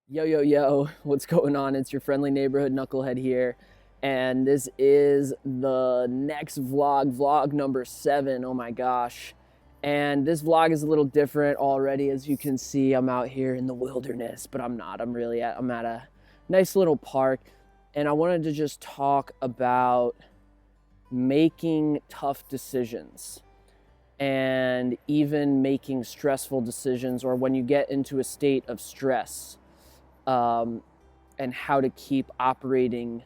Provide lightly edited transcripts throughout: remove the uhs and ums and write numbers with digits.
Yo, yo, yo, what's going on? It's your friendly neighborhood knucklehead here. And this is the next vlog number 7. Oh my gosh. And this vlog is a little different already. As you can see, I'm out here in the wilderness, but I'm not. I'm at a nice little park. And I wanted to just talk about making tough decisions and even making stressful decisions, or when you get into a state of stress, and how to keep operating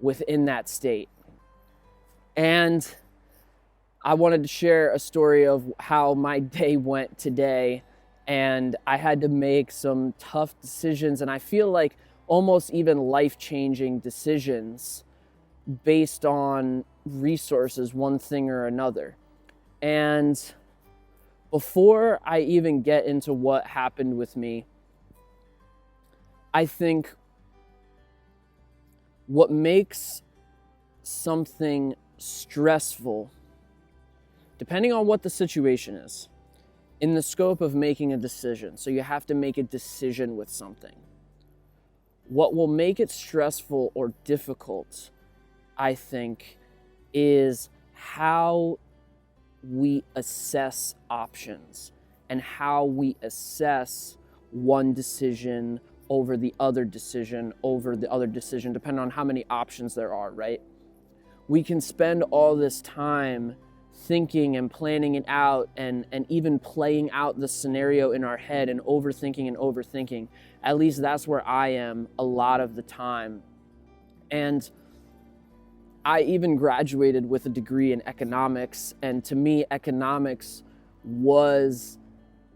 within that state. And I wanted to share a story of how my day went today, and I had to make some tough decisions, and I feel like almost even life-changing decisions based on resources, one thing or another. And before I even get into what happened with me, I think what makes something stressful, depending on what the situation is, in the scope of making a decision, so you have to make a decision with something. What will make it stressful or difficult, I think, is how we assess options and how we assess one decision over the other decision, depending on how many options there are, right? We can spend all this time thinking and planning it out and even playing out the scenario in our head and overthinking. At least that's where I am a lot of the time. And I even graduated with a degree in economics, and to me, economics was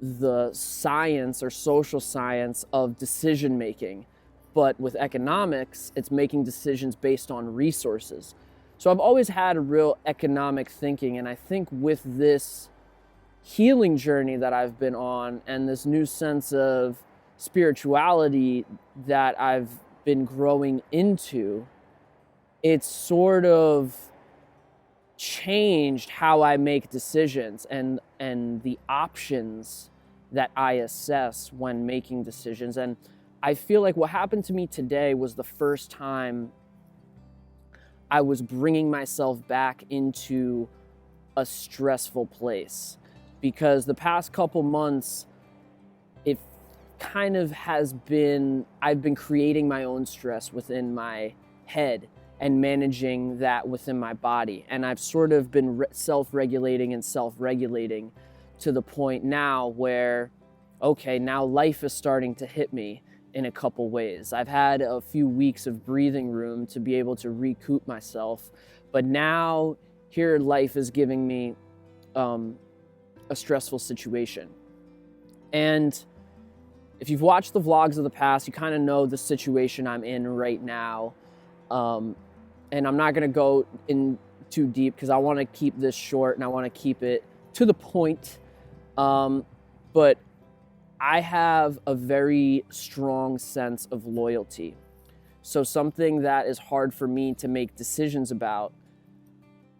the science or social science of decision making. But with economics, it's making decisions based on resources. So I've always had a real economic thinking, and I think with this healing journey that I've been on and this new sense of spirituality that I've been growing into, it's sort of changed how I make decisions and the options that I assess when making decisions. And I feel like what happened to me today was the first time I was bringing myself back into a stressful place, because the past couple months, it kind of has been, I've been creating my own stress within my head and managing that within my body. And I've sort of been self-regulating to the point now where, okay, now life is starting to hit me in a couple ways. I've had a few weeks of breathing room to be able to recoup myself, but now here life is giving me a stressful situation. And if you've watched the vlogs of the past, you kind of know the situation I'm in right now. And I'm not going to go in too deep because I want to keep this short and I want to keep it to the point. But I have a very strong sense of loyalty. So something that is hard for me to make decisions about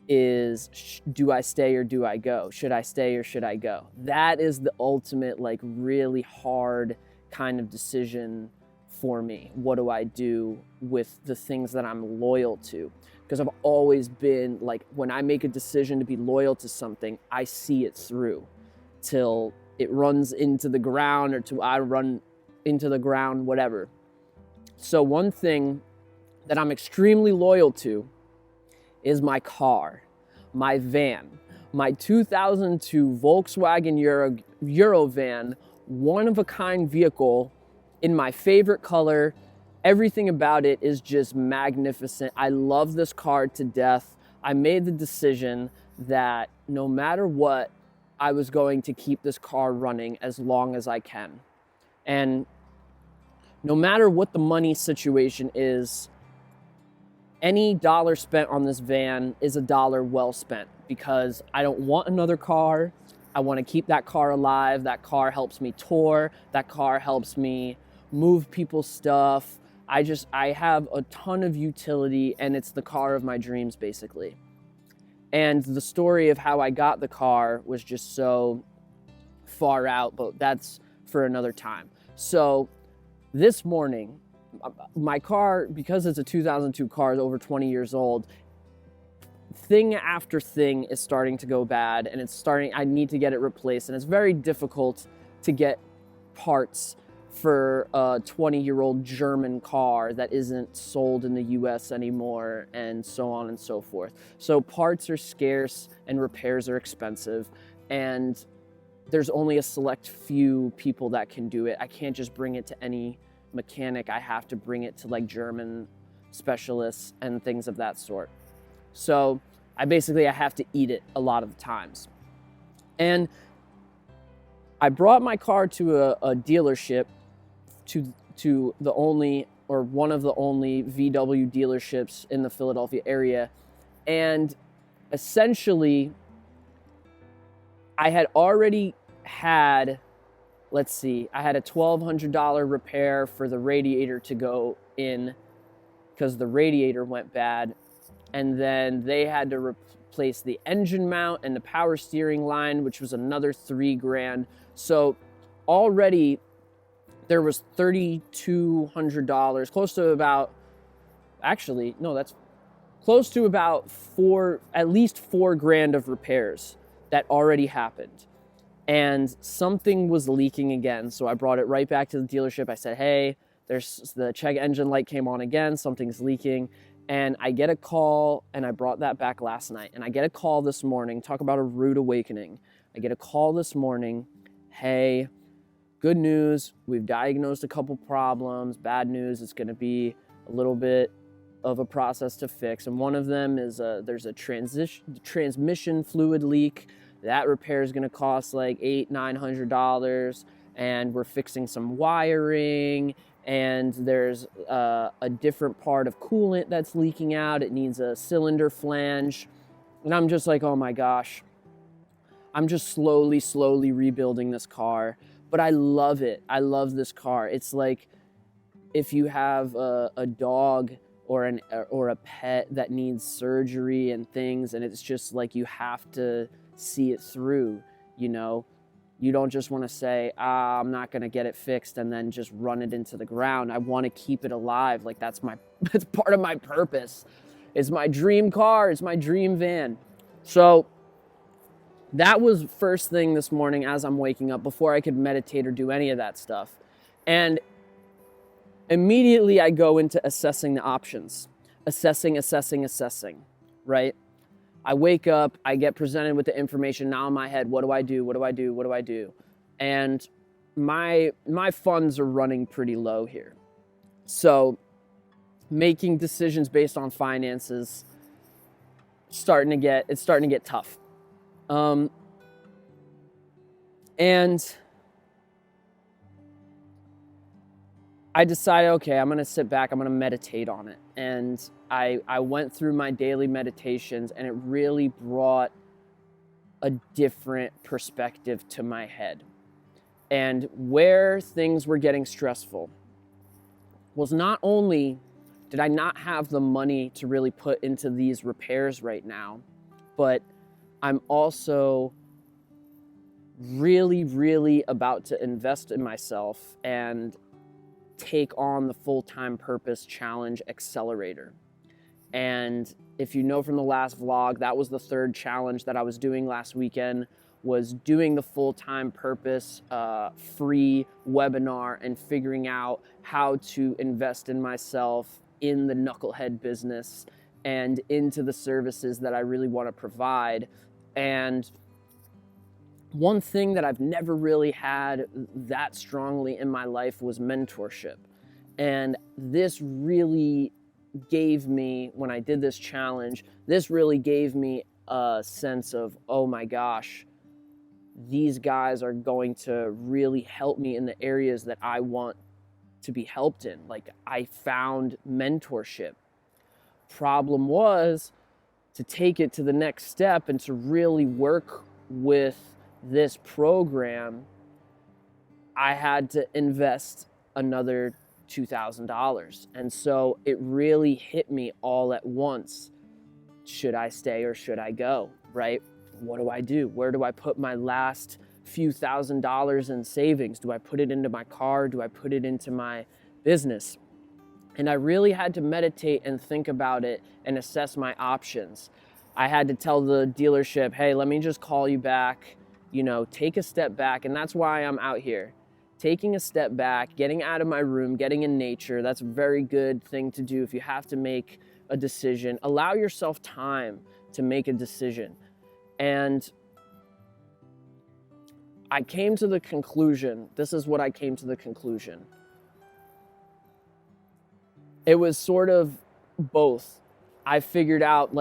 is, do I stay or do I go? Should I stay or should I go? That is the ultimate, like, really hard kind of decision for me. What do I do with the things that I'm loyal to? Because I've always been like, when I make a decision to be loyal to something, I see it through till it runs into the ground, or till I run into the ground, whatever. So one thing that I'm extremely loyal to is my car, my van, my 2002 Volkswagen Euro van, one-of-a-kind vehicle in my favorite color. Everything about it is just magnificent. I love this car to death. I made the decision that no matter what, I was going to keep this car running as long as I can. And no matter what the money situation is, any dollar spent on this van is a dollar well spent, because I don't want another car. I want to keep that car alive. That car helps me tour. That car helps me move people's stuff. I have a ton of utility, and it's the car of my dreams, basically. And the story of how I got the car was just so far out, but that's for another time. So This morning, my car, because it's a 2002 car, is over 20 years old, thing after thing is starting to go bad, and I need to get it replaced, and it's very difficult to get parts for a 20-year-old German car that isn't sold in the US anymore, and so on and so forth. So parts are scarce and repairs are expensive, and there's only a select few people that can do it. I can't just bring it to any mechanic. I have to bring it to like German specialists and things of that sort. So I have to eat it a lot of the times. And I brought my car to a dealership, to the only, or one of the only VW dealerships in the Philadelphia area. And essentially, I had already had, I had a $1,200 repair for the radiator to go in because the radiator went bad. And then they had to replace the engine mount and the power steering line, which was another $3,000. So already there was $3,200, close to about, actually, no, that's close to about at least $4,000 of repairs that already happened. And something was leaking again. So I brought it right back to the dealership. I said, hey, the check engine light came on again, something's leaking. And I get a call, and I brought that back last night. And I get a call this morning, talk about a rude awakening. I get a call this morning, hey, good news, we've diagnosed a couple problems. Bad news, it's gonna be a little bit of a process to fix. And one of them is there's a transmission fluid leak. That repair is gonna cost like $800-900. And we're fixing some wiring, and there's a different part of coolant that's leaking out. It needs a cylinder flange. And I'm just like, oh my gosh. I'm just slowly rebuilding this car. But I love it. I love this car. It's like if you have a dog or a pet that needs surgery and things, and it's just like you have to see it through, you know? You don't just want to say, I'm not going to get it fixed and then just run it into the ground. I want to keep it alive. Like that's part of my purpose. It's my dream car. It's my dream van. So that was first thing this morning as I'm waking up, before I could meditate or do any of that stuff. And immediately I go into assessing the options. Assessing, right? I wake up, I get presented with the information now in my head. What do I do? And my funds are running pretty low here. So making decisions based on finances, it's starting to get tough. And I decided, okay, I'm going to sit back, I'm going to meditate on it. And I went through my daily meditations, and it really brought a different perspective to my head. And where things were getting stressful was not only did I not have the money to really put into these repairs right now, but I'm also really about to invest in myself and take on the full-time purpose challenge accelerator. And if you know from the last vlog, that was the third challenge that I was doing last weekend, was doing the full-time purpose free webinar and figuring out how to invest in myself in the knucklehead business and into the services that I really want to provide. And one thing that I've never really had that strongly in my life was mentorship. And this really gave me, when I did this challenge, this really gave me a sense of, oh my gosh, these guys are going to really help me in the areas that I want to be helped in. Like, I found mentorship. Problem was to take it to the next step and to really work with this program, I had to invest another $2,000. And so it really hit me all at once. Should I stay or should I go, right? What do I do? Where do I put my last few $1,000s in savings? Do I put it into my car? Do I put it into my business. And I really had to meditate and think about it and assess my options. I had to tell the dealership, hey, let me just call you back, take a step back. And that's why I'm out here. Taking a step back, getting out of my room, getting in nature. That's a very good thing to do if you have to make a decision. Allow yourself time to make a decision. And I came to the conclusion, this is what I came to the conclusion. It was sort of both. I figured out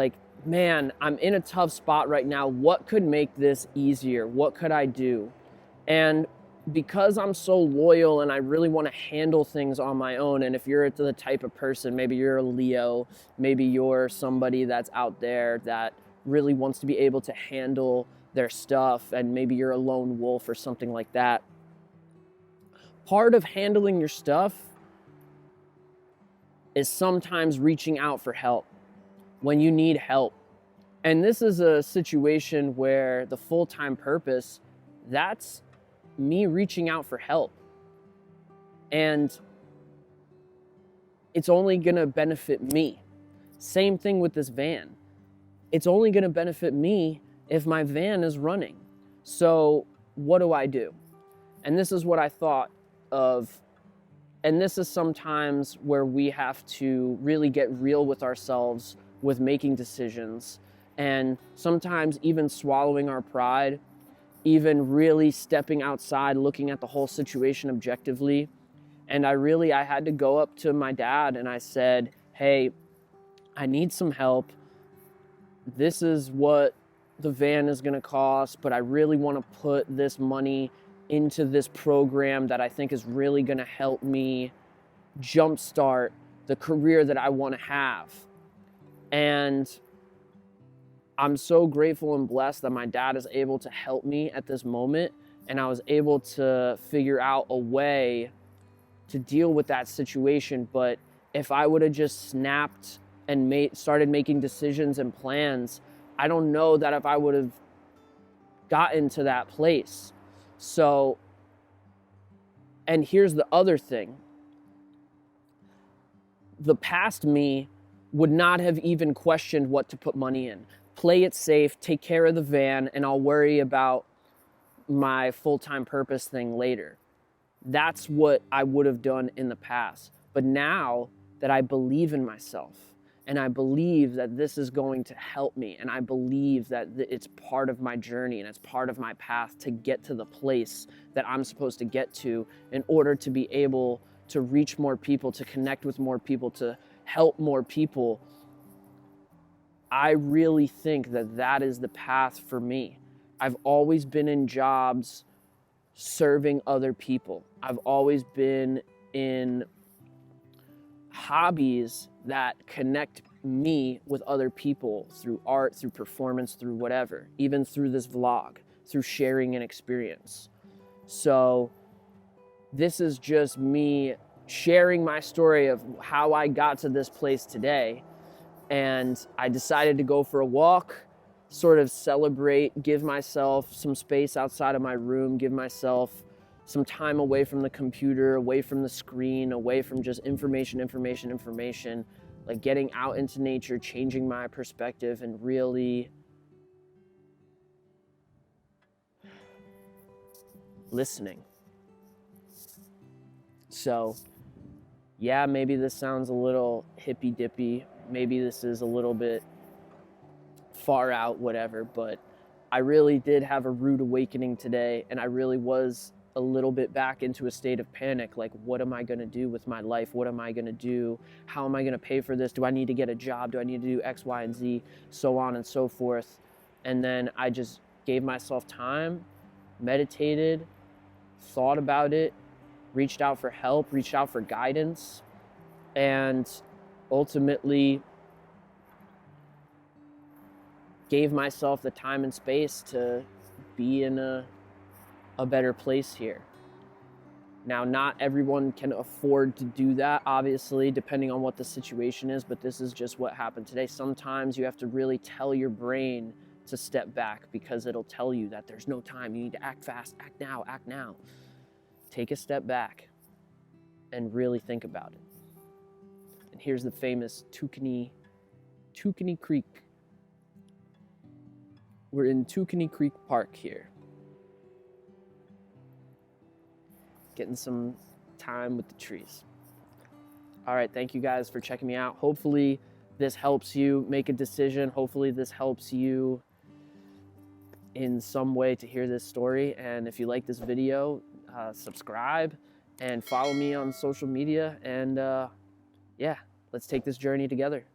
man, I'm in a tough spot right now. What could make this easier? What could I do? And because I'm so loyal and I really want to handle things on my own, and if you're the type of person, maybe you're a Leo, maybe you're somebody that's out there that really wants to be able to handle their stuff, and maybe you're a lone wolf or something like that. Part of handling your stuff is sometimes reaching out for help when you need help. And this is a situation where the full-time purpose, that's me reaching out for help. And it's only gonna benefit me. Same thing with this van. It's only gonna benefit me if my van is running. So what do? And this is what I thought of. And this is sometimes where we have to really get real with ourselves with making decisions, and sometimes even swallowing our pride, even really stepping outside, looking at the whole situation objectively. And I had to go up to my dad and I said, hey, I need some help. This is what the van is gonna cost, but I really wanna put this money into this program that I think is really gonna help me jumpstart the career that I wanna have. And I'm so grateful and blessed that my dad is able to help me at this moment, and I was able to figure out a way to deal with that situation. But if I would have just snapped and started making decisions and plans, I don't know that if I would have gotten to that place. So, and here's the other thing. The past me would not have even questioned what to put money in. Play it safe, take care of the van, and I'll worry about my full-time purpose thing later. That's what I would have done in the past. But now that I believe in myself, and I believe that this is going to help me, and I believe that it's part of my journey and it's part of my path to get to the place that I'm supposed to get to in order to be able to reach more people, to connect with more people, to help more people, I really think that that is the path for me. I've always been in jobs serving other people. I've always been in hobbies that connect me with other people through art, through performance, through whatever, even through this vlog, through sharing an experience. So this is just me sharing my story of how I got to this place today. And I decided to go for a walk, sort of celebrate, give myself some space outside of my room, give myself some time away from the computer, away from the screen, away from just information, like getting out into nature, changing my perspective, and really listening. So, yeah, maybe this sounds a little hippy-dippy. Maybe this is a little bit far out, whatever, but I really did have a rude awakening today, and I really was a little bit back into a state of panic. Like, what am I going to do with my life? What am I going to do? How am I going to pay for this? Do I need to get a job? Do I need to do X, Y, and Z? So on and so forth. And then I just gave myself time, meditated, thought about it, reached out for help, reached out for guidance, and ultimately gave myself the time and space to be in a better place here. Now, not everyone can afford to do that, obviously, depending on what the situation is, but this is just what happened today. Sometimes you have to really tell your brain to step back because it'll tell you that there's no time. You need to act fast, act now, act now. Take a step back. and really think about it. And here's the famous Tukani Creek. We're in Tukani Creek Park here. Getting some time with the trees. All right, thank you guys for checking me out. Hopefully this helps you make a decision. Hopefully this helps you in some way to hear this story. And if you like this video, subscribe and follow me on social media. And yeah, let's take this journey together.